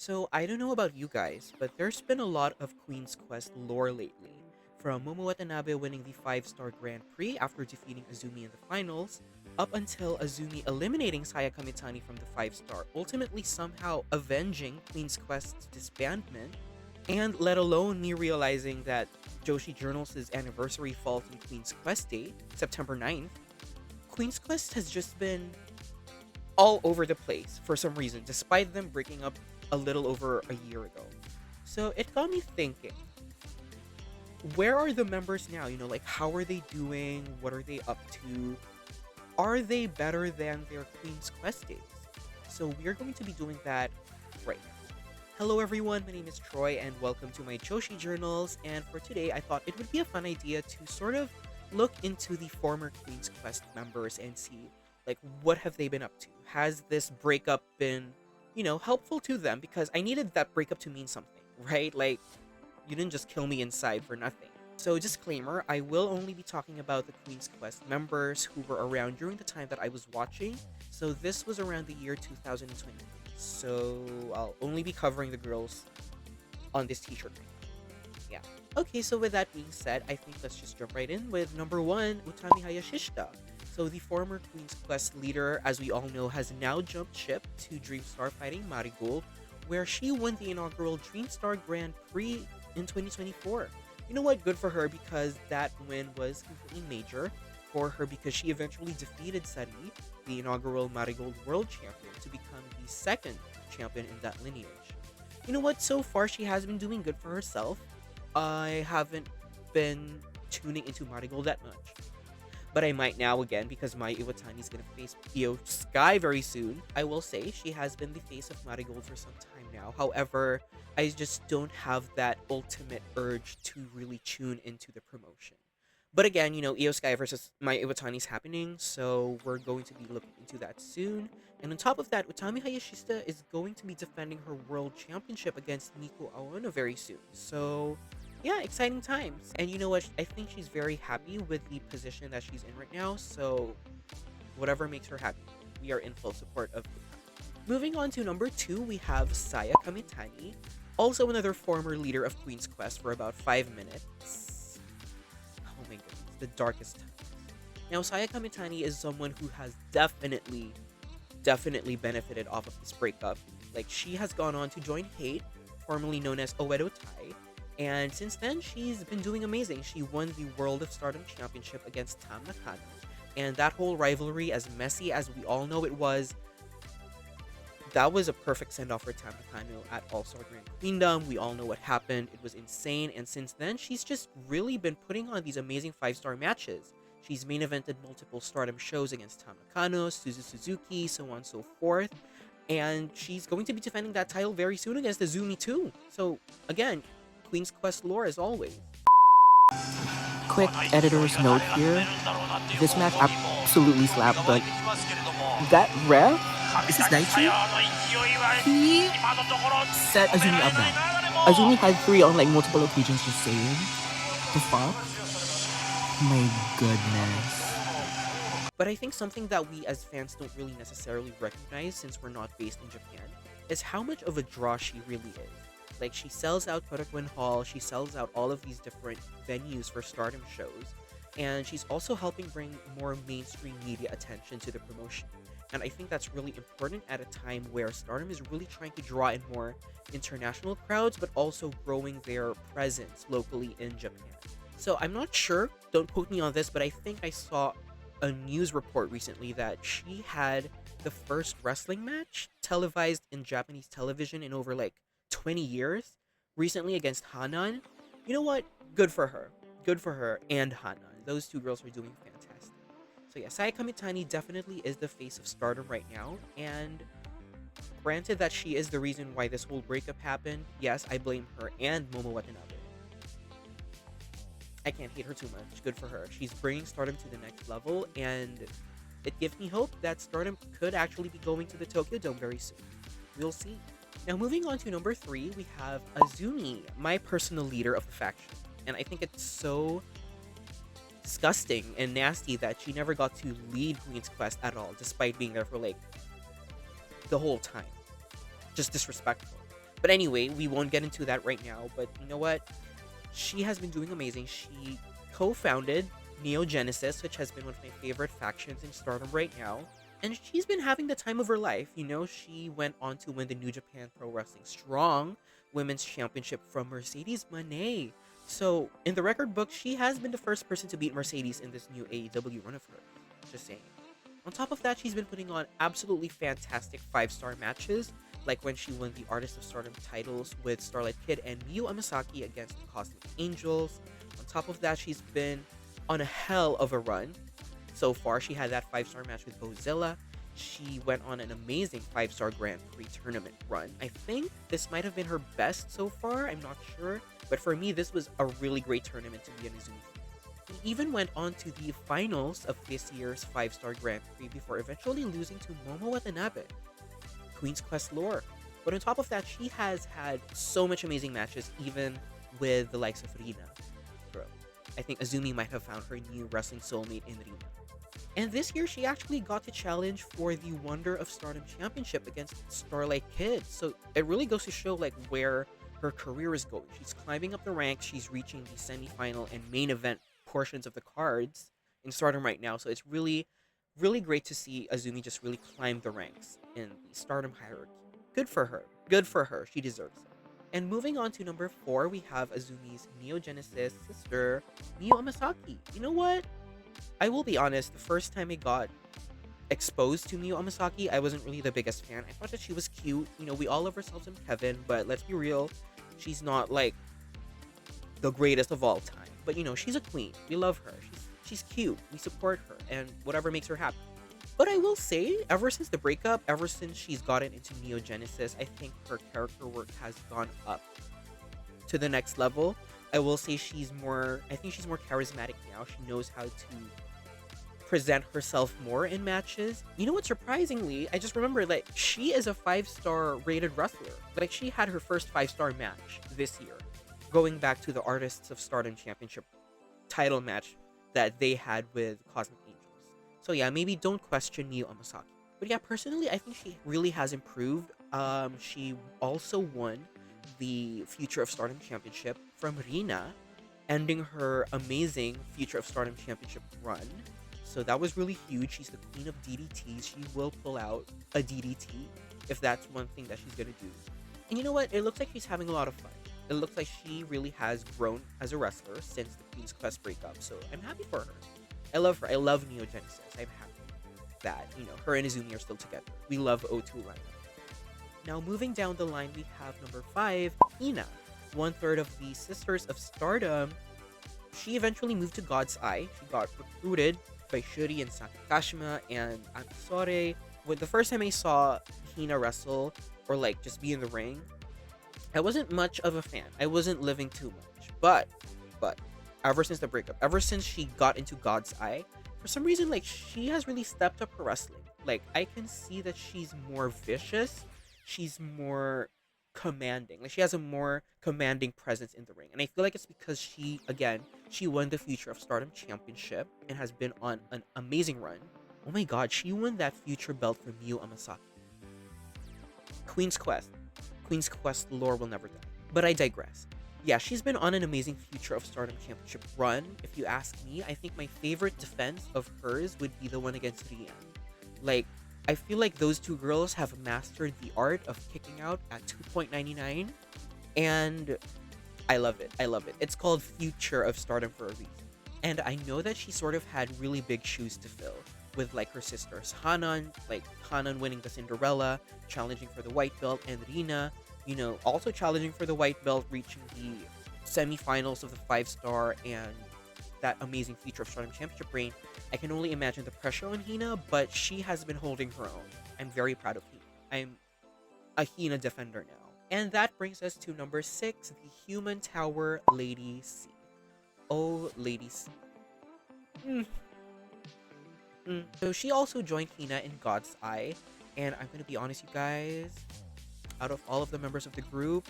So, I don't know about you guys, but there's been a lot of Queen's Quest lore lately. From Momo Watanabe winning the 5-star Grand Prix after defeating Azumi in the finals, up until Azumi eliminating Saya Kamitani from the 5-star, ultimately somehow avenging Queen's Quest's disbandment, and let alone me realizing that Joshi Journals' anniversary falls on Queen's Quest Day, September 9th. Queen's Quest has just been all over the place for some reason, despite them breaking up a little over a year ago. So it got me thinking, where are the members now? Like, how are they doing? What are they up to? Are they better than their Queen's Quest days? So we're going to be doing that right now. Hello everyone, my name is Troy and welcome to my Joshi Journals, and for today I thought it would be a fun idea to sort of look into the former Queen's Quest members and see like what have they been up to. Has this breakup been, helpful to them, because I needed that breakup to mean something, right? Like, you didn't just kill me inside for nothing. So, disclaimer, I will only be talking about the Queen's Quest members who were around during the time that I was watching. So, this was around the year 2020. So, I'll only be covering the girls on this t-shirt right now. Yeah. Okay, so with that being said, I think let's just jump right in with number 1, Utami Hayashishita. So the former Queen's Quest leader, as we all know, has now jumped ship to Dreamstar fighting Marigold, where she won the inaugural Dreamstar Grand Prix in 2024. You know what? Good for her, because that win was completely major for her, because she eventually defeated Sari, the inaugural Marigold World Champion, to become the second champion in that lineage. You know what? So far, she has been doing good for herself. I haven't been tuning into Marigold that much, but I might now again, because Mai Iwatani is going to face Io Sky very soon. I will say she has been the face of Marigold for some time now. However, I just don't have that ultimate urge to really tune into the promotion. But again, Io Sky versus Mai Iwatani is happening, so we're going to be looking into that soon. And on top of that, Utami Hayashishita is going to be defending her world championship against Miku Aono very soon. So yeah, exciting times. And you know what? I think she's very happy with the position that she's in right now. So whatever makes her happy, we are in full support of Utami. Moving on to number 2, we have Saya Kamitani, also another former leader of Queen's Quest for about 5 minutes. Oh my goodness, the darkest times. Now, Saya Kamitani is someone who has definitely benefited off of this breakup. Like, she has gone on to join Hate, formerly known as Oedo Tai, and since then, she's been doing amazing. She won the World of Stardom Championship against Tam Nakano. And that whole rivalry, as messy as we all know it was, that was a perfect send-off for Tam Nakano at All-Star Grand Queendom. We all know what happened. It was insane. And since then, she's just really been putting on these amazing 5-star matches. She's main evented multiple Stardom shows against Tam Nakano, Suzu Suzuki, so on and so forth. And she's going to be defending that title very soon against Azumi too. So, again, Queen's Quest lore as always. Quick editor's note here. This match absolutely slapped, but that ref, is this Daichi? He set Azumi up now. Azumi had 3 on like multiple occasions, just saying. The fuck? My goodness. But I think something that we as fans don't really necessarily recognize, since we're not based in Japan, is how much of a draw she really is. Like, she sells out Korakuen Hall, she sells out all of these different venues for Stardom shows, and she's also helping bring more mainstream media attention to the promotion. And I think that's really important at a time where Stardom is really trying to draw in more international crowds, but also growing their presence locally in Japan. So I'm not sure, don't quote me on this, but I think I saw a news report recently that she had the first wrestling match televised in Japanese television in over like 20 years recently against Hanan. You know what? Good for her. Good for her and Hanan. Those two girls are doing fantastic. So yeah, Saya Kamitani definitely is the face of Stardom right now, and granted that she is the reason why this whole breakup happened, yes, I blame her and Momo Watanabe. I can't hate her too much. Good for her. She's bringing Stardom to the next level, and it gives me hope that Stardom could actually be going to the Tokyo Dome very soon. We'll see. Now, moving on to number 3, we have Azumi, my personal leader of the faction. And I think it's so disgusting and nasty that she never got to lead Queen's Quest at all, despite being there for like the whole time. Just disrespectful. But anyway, we won't get into that right now. But you know what? She has been doing amazing. She co-founded Neo Genesis, which has been one of my favorite factions in Stardom right now. And she's been having the time of her life. You know, she went on to win the New Japan Pro Wrestling Strong Women's Championship from Mercedes Moné. So, in the record book, she has been the first person to beat Mercedes in this new AEW run of hers. Just saying. On top of that, she's been putting on absolutely fantastic 5-star matches, like when she won the Artist of Stardom titles with Starlight Kid and Miyu Amasaki against the Cosmic Angels. On top of that, she's been on a hell of a run. So far, she had that 5-star match with Bozilla. She went on an amazing 5-star Grand Prix tournament run. I think this might have been her best so far, I'm not sure. But for me, this was a really great tournament to be an Izumi fan. He even went on to the finals of this year's 5-star Grand Prix before eventually losing to Momo Watanabe. Queen's Quest lore. But on top of that, she has had so much amazing matches, even with the likes of Hina. Bro, I think Azumi might have found her new wrestling soulmate in Hina. And this year, she actually got to challenge for the Wonder of Stardom Championship against Starlight Kid. So it really goes to show like where her career is going. She's climbing up the ranks. She's reaching the semi-final and main event portions of the cards in Stardom right now. So it's really, really great to see Azumi just really climb the ranks in the Stardom hierarchy. Good for her. Good for her. She deserves it. And moving on to number 4, we have Azumi's Neo Genesis sister, Miyu Amasaki. You know what? I will be honest, the first time I got exposed to Miyu Amasaki, I wasn't really the biggest fan. I thought that she was cute. You know, we all love ourselves in Kevin, but let's be real, she's not like the greatest of all time. But you know, she's a queen. We love her. She's cute. We support her and whatever makes her happy. But I will say, ever since the breakup, ever since she's gotten into Neo Genesis, I think her character work has gone up to the next level. I will say I think she's more charismatic now. She knows how to present herself more in matches. You know what, surprisingly, I just remember that she is a 5-star rated wrestler. Like, she had her first 5-star match this year, going back to the Artists of Stardom Championship title match that they had with Cosmic Angels. So yeah, maybe don't question Miyu Amasaki. But yeah, personally, I think she really has improved. She also won the Future of Stardom Championship from Hina, ending her amazing Future of Stardom Championship run. So that was really huge. She's the queen of DDTs. She will pull out a DDT if that's one thing that she's gonna do. And you know what? It looks like she's having a lot of fun. It looks like she really has grown as a wrestler since the Queen's Quest breakup. So I'm happy for her. I love her. I love Neo Genesis. I'm happy that, you know, her and Izumi are still together. We love O2 lineup. Now, moving down the line, we have number 5, Hina, 1/3 of the Sisters of Stardom. She eventually moved to God's Eye. She got recruited by Shuri and Sakakashima and Antisore. When the first time I saw Hina wrestle, or like just be in the ring, I wasn't much of a fan. I wasn't living too much. But ever since the breakup, ever since she got into God's Eye, for some reason, like, she has really stepped up her wrestling. Like, I can see that she's more vicious. She's more commanding. Like, she has a more commanding presence in the ring. And I feel like it's because she won the Future of Stardom Championship and has been on an amazing run. Oh my god, she won that Future belt from Miyu Amasaki. Queen's Quest. Queen's Quest lore will never die. But I digress. Yeah, she's been on an amazing Future of Stardom Championship run. If you ask me, I think my favorite defense of hers would be the one against Rian. Like, I feel like those two girls have mastered the art of kicking out at 2.99, and I love it. I love it. It's called Future of Stardom for a reason. And I know that she sort of had really big shoes to fill with like her sisters Hanan, like Hanan winning the Cinderella, challenging for the white belt, and Rina, you know, also challenging for the white belt, reaching the semifinals of the 5-star and that amazing Future of Stardom Championship reign. I can only imagine the pressure on Hina, but she has been holding her own. I'm very proud of Hina. I'm a Hina defender now. And that brings us to number 6, the Human Tower Lady C. Oh, Lady C. So she also joined Hina in God's Eye, and I'm gonna be honest, you guys, out of all of the members of the group,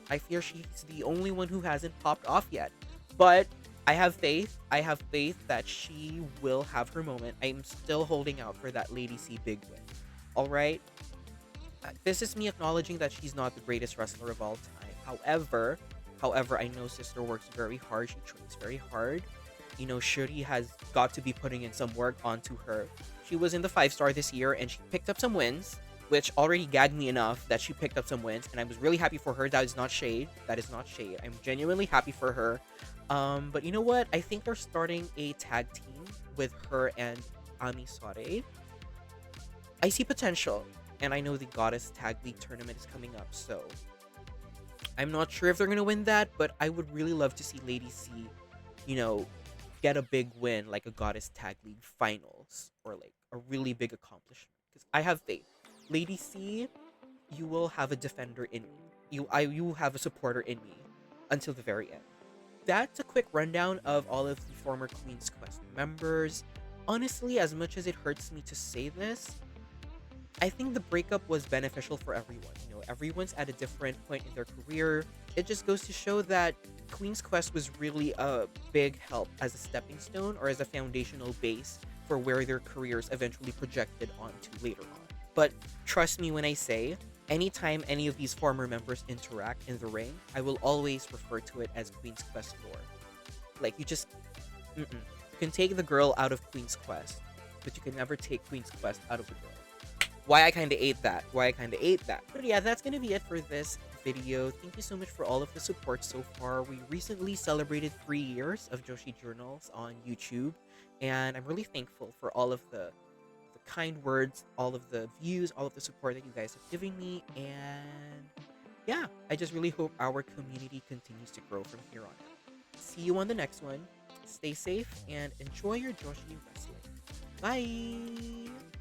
I fear she's the only one who hasn't popped off yet. But I have faith. I have faith that she will have her moment. I'm still holding out for that Lady C big win. Alright? This is me acknowledging that she's not the greatest wrestler of all time. However, I know Sister works very hard. She trains very hard. You know, Shuri has got to be putting in some work onto her. She was in the 5 star this year and she picked up some wins, which already gagged me enough that she picked up some wins, and I was really happy for her. That is not shade. That is not shade. I'm genuinely happy for her. But you know what? I think they're starting a tag team with her and Ami Sore. I see potential, and I know the Goddess Tag League tournament is coming up, so I'm not sure if they're gonna win that, but I would really love to see Lady C, you know, get a big win like a Goddess Tag League finals or like a really big accomplishment. Because I have faith. Lady C, you will have a defender in me. You will have a supporter in me until the very end. That's a quick rundown of all of the former Queen's Quest members. Honestly, as much as it hurts me to say this, I think the breakup was beneficial for everyone. You know, everyone's at a different point in their career. It just goes to show that Queen's Quest was really a big help as a stepping stone or as a foundational base for where their careers eventually projected onto later on. But trust me when I say, anytime any of these former members interact in the ring, I will always refer to it as Queen's Quest lore. Like, you can take the girl out of Queen's Quest, but you can never take Queen's Quest out of the girl. Why I kind of ate that. But yeah, that's going to be it for this video. Thank you so much for all of the support so far. We recently celebrated 3 years of Joshi Journals on YouTube, and I'm really thankful for all of the kind words, all of the views, all of the support that you guys have given me, and yeah, I just really hope our community continues to grow from here on out. See you on the next one. Stay safe and enjoy your Joshi wrestling. Bye!